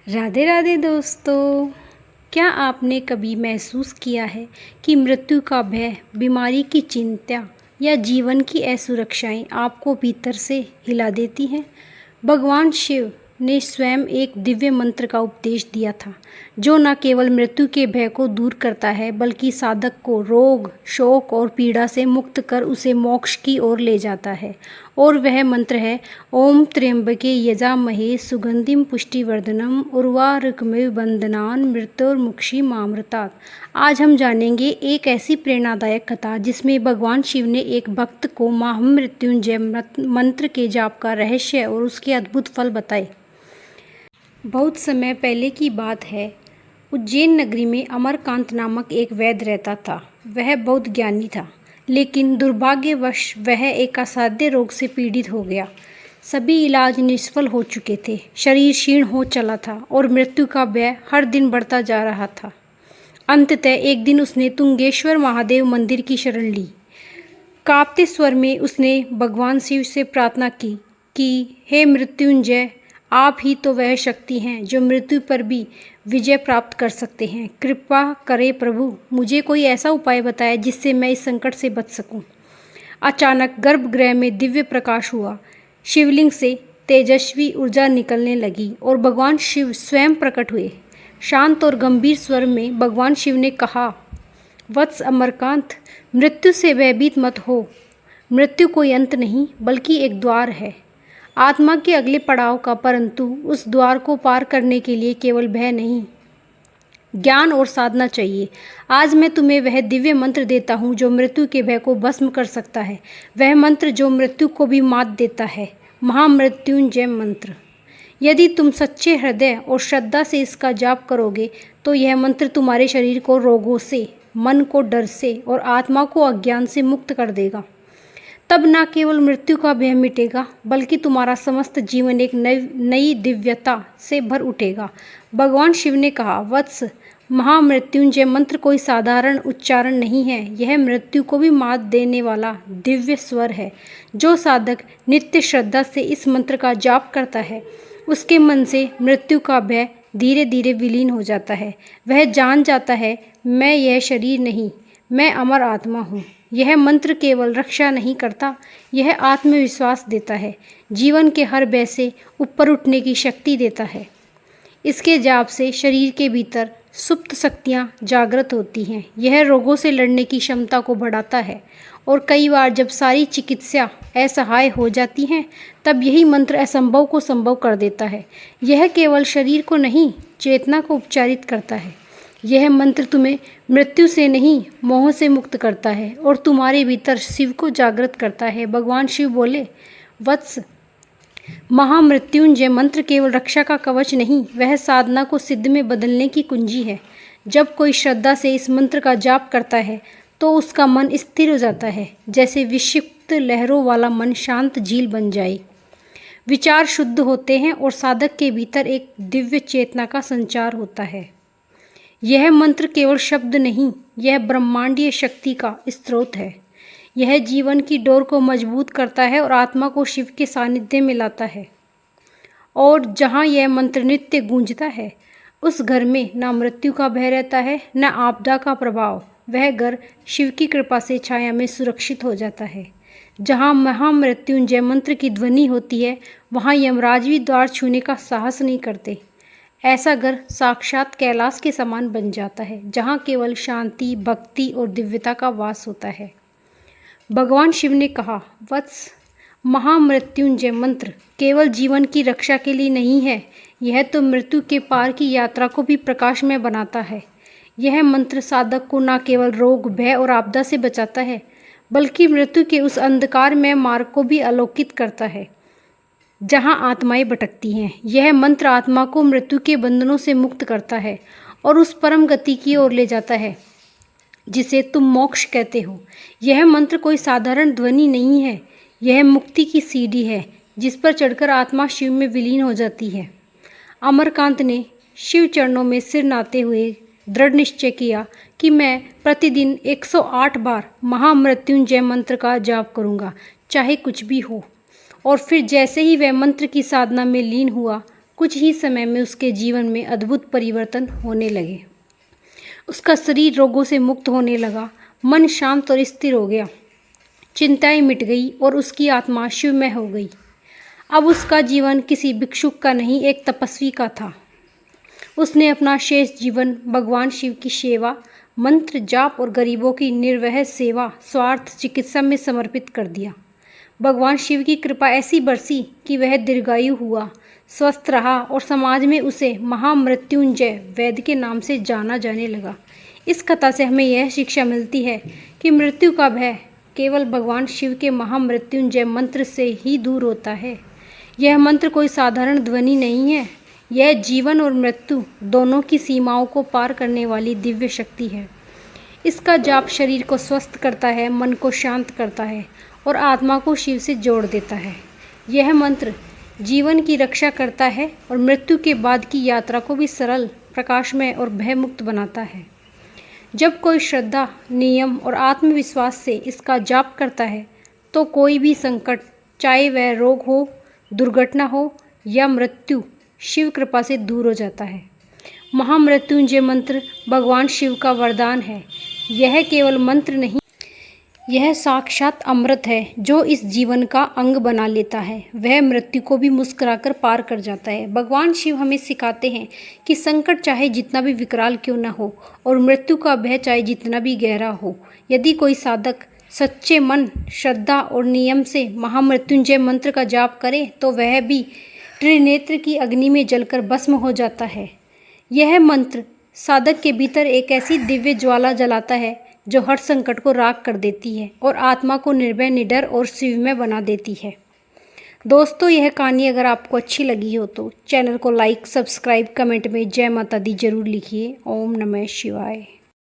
राधे राधे दोस्तों। क्या आपने कभी महसूस किया है कि मृत्यु का भय, बीमारी की चिंता या जीवन की असुरक्षाएं आपको भीतर से हिला देती हैं? भगवान शिव ने स्वयं एक दिव्य मंत्र का उपदेश दिया था जो न केवल मृत्यु के भय को दूर करता है बल्कि साधक को रोग, शोक और पीड़ा से मुक्त कर उसे मोक्ष की ओर ले जाता है। और वह मंत्र है ओम त्र्यंबके यजामहे सुगंधिम पुष्टिवर्धनम उर्वारुकमिव बंधनान मृत्युर्मुक्षी मामृतात्। आज हम जानेंगे एक ऐसी प्रेरणादायक कथा जिसमें भगवान शिव ने एक भक्त को महामृत्युंजय मंत्र के जाप का रहस्य और उसके अद्भुत फल बताए। बहुत समय पहले की बात है। उज्जैन नगरी में अमरकांत नामक एक वैद्य रहता था। वह बहुत ज्ञानी था, लेकिन दुर्भाग्यवश वह एक असाध्य रोग से पीड़ित हो गया। सभी इलाज निष्फल हो चुके थे, शरीर क्षीण हो चला था और मृत्यु का भय हर दिन बढ़ता जा रहा था। अंततः एक दिन उसने तुंगेश्वर महादेव मंदिर की शरण ली। कांपते स्वर में उसने भगवान शिव से प्रार्थना की कि हे मृत्युंजय, आप ही तो वह शक्ति हैं जो मृत्यु पर भी विजय प्राप्त कर सकते हैं। कृपा करें प्रभु, मुझे कोई ऐसा उपाय बताएं जिससे मैं इस संकट से बच सकूं। अचानक गर्भगृह में दिव्य प्रकाश हुआ। शिवलिंग से तेजस्वी ऊर्जा निकलने लगी और भगवान शिव स्वयं प्रकट हुए। शांत और गंभीर स्वर में भगवान शिव ने कहा, वत्स अमरकांत, मृत्यु से भयभीत मत हो। मृत्यु कोई अंत नहीं बल्कि एक द्वार है, आत्मा के अगले पड़ाव का। परंतु उस द्वार को पार करने के लिए केवल भय नहीं, ज्ञान और साधना चाहिए। आज मैं तुम्हें वह दिव्य मंत्र देता हूँ जो मृत्यु के भय को भस्म कर सकता है, वह मंत्र जो मृत्यु को भी मात देता है, महामृत्युंजय मंत्र। यदि तुम सच्चे हृदय और श्रद्धा से इसका जाप करोगे तो यह मंत्र तुम्हारे शरीर को रोगों से, मन को डर से और आत्मा को अज्ञान से मुक्त कर देगा। तब न केवल मृत्यु का भय मिटेगा बल्कि तुम्हारा समस्त जीवन एक नई दिव्यता से भर उठेगा। भगवान शिव ने कहा, वत्स, महामृत्युंजय मंत्र कोई साधारण उच्चारण नहीं है, यह मृत्यु को भी मात देने वाला दिव्य स्वर है। जो साधक नित्य श्रद्धा से इस मंत्र का जाप करता है उसके मन से मृत्यु का भय धीरे धीरे विलीन हो जाता है। वह जान जाता है, मैं यह शरीर नहीं, मैं अमर आत्मा हूँ। यह मंत्र केवल रक्षा नहीं करता, यह आत्मविश्वास देता है, जीवन के हर भय से ऊपर उठने की शक्ति देता है। इसके जाप से शरीर के भीतर सुप्त शक्तियाँ जागृत होती हैं। यह रोगों से लड़ने की क्षमता को बढ़ाता है और कई बार जब सारी चिकित्सा असहाय हो जाती हैं तब यही मंत्र असंभव को संभव कर देता है। यह केवल शरीर को नहीं, चेतना को उपचारित करता है। यह मंत्र तुम्हें मृत्यु से नहीं, मोह से मुक्त करता है और तुम्हारे भीतर शिव को जागृत करता है। भगवान शिव बोले, वत्स, महामृत्युंजय मंत्र केवल रक्षा का कवच नहीं, वह साधना को सिद्ध में बदलने की कुंजी है। जब कोई श्रद्धा से इस मंत्र का जाप करता है तो उसका मन स्थिर हो जाता है, जैसे विक्षिप्त लहरों वाला मन शांत झील बन जाए। विचार शुद्ध होते हैं और साधक के भीतर एक दिव्य चेतना का संचार होता है। यह मंत्र केवल शब्द नहीं, यह ब्रह्मांडीय शक्ति का स्रोत है। यह जीवन की डोर को मजबूत करता है और आत्मा को शिव के सानिध्य में लाता है। और जहाँ यह मंत्र नित्य गूंजता है उस घर में न मृत्यु का भय रहता है, न आपदा का प्रभाव। वह घर शिव की कृपा से छाया में सुरक्षित हो जाता है। जहाँ महामृत्युंजय मंत्र की ध्वनि होती है वहाँ यमराज भी द्वार छूने का साहस नहीं करते। ऐसा घर साक्षात कैलाश के समान बन जाता है, जहाँ केवल शांति, भक्ति और दिव्यता का वास होता है। भगवान शिव ने कहा, वत्स, महामृत्युंजय मंत्र केवल जीवन की रक्षा के लिए नहीं है, यह तो मृत्यु के पार की यात्रा को भी प्रकाशमय बनाता है। यह मंत्र साधक को न केवल रोग, भय और आपदा से बचाता है बल्कि मृत्यु के उस अंधकारमय मार्ग को भी आलोकित करता है जहाँ आत्माएं भटकती हैं। यह मंत्र आत्मा को मृत्यु के बंधनों से मुक्त करता है और उस परम गति की ओर ले जाता है जिसे तुम मोक्ष कहते हो। यह मंत्र कोई साधारण ध्वनि नहीं है, यह मुक्ति की सीढ़ी है जिस पर चढ़कर आत्मा शिव में विलीन हो जाती है। अमरकांत ने शिव चरणों में सिर नाते हुए दृढ़ निश्चय किया कि मैं प्रतिदिन 108 बार महामृत्युंजय मंत्र का जाप करूँगा, चाहे कुछ भी हो। और फिर जैसे ही वह मंत्र की साधना में लीन हुआ कुछ ही समय में उसके जीवन में अद्भुत परिवर्तन होने लगे। उसका शरीर रोगों से मुक्त होने लगा, मन शांत और स्थिर हो गया, चिंताएं मिट गई और उसकी आत्मा शिवमय हो गई। अब उसका जीवन किसी भिक्षुक का नहीं, एक तपस्वी का था। उसने अपना शेष जीवन भगवान शिव की सेवा, मंत्र जाप और गरीबों की निर्वह सेवा, स्वार्थ चिकित्सा में समर्पित कर दिया। भगवान शिव की कृपा ऐसी बरसी कि वह दीर्घायु हुआ, स्वस्थ रहा और समाज में उसे महामृत्युंजय वैद्य के नाम से जाना जाने लगा। इस कथा से हमें यह शिक्षा मिलती है कि मृत्यु का भय केवल भगवान शिव के महामृत्युंजय मंत्र से ही दूर होता है। यह मंत्र कोई साधारण ध्वनि नहीं है, यह जीवन और मृत्यु दोनों की सीमाओं को पार करने वाली दिव्य शक्ति है। इसका जाप शरीर को स्वस्थ करता है, मन को शांत करता है और आत्मा को शिव से जोड़ देता है। यह मंत्र जीवन की रक्षा करता है और मृत्यु के बाद की यात्रा को भी सरल, प्रकाशमय और भयमुक्त बनाता है। जब कोई श्रद्धा, नियम और आत्मविश्वास से इसका जाप करता है तो कोई भी संकट, चाहे वह रोग हो, दुर्घटना हो या मृत्यु, शिव कृपा से दूर हो जाता है। महामृत्युंजय मंत्र भगवान शिव का वरदान है। यह केवल मंत्र नहीं, यह साक्षात अमृत है जो इस जीवन का अंग बना लेता है। वह मृत्यु को भी मुस्कुराकर पार कर जाता है। भगवान शिव हमें सिखाते हैं कि संकट चाहे जितना भी विकराल क्यों न हो और मृत्यु का भय चाहे जितना भी गहरा हो, यदि कोई साधक सच्चे मन, श्रद्धा और नियम से महामृत्युंजय मंत्र का जाप करे तो वह भी त्रिनेत्र की अग्नि में जलकर भस्म हो जाता है। यह मंत्र साधक के भीतर एक ऐसी दिव्य ज्वाला जलाता है जो हर संकट को राख कर देती है और आत्मा को निर्भय, निडर और शिवमय बना देती है। दोस्तों, यह कहानी अगर आपको अच्छी लगी हो तो चैनल को लाइक, सब्सक्राइब, कमेंट में जय माता दी जरूर लिखिए। ओम नमः शिवाय।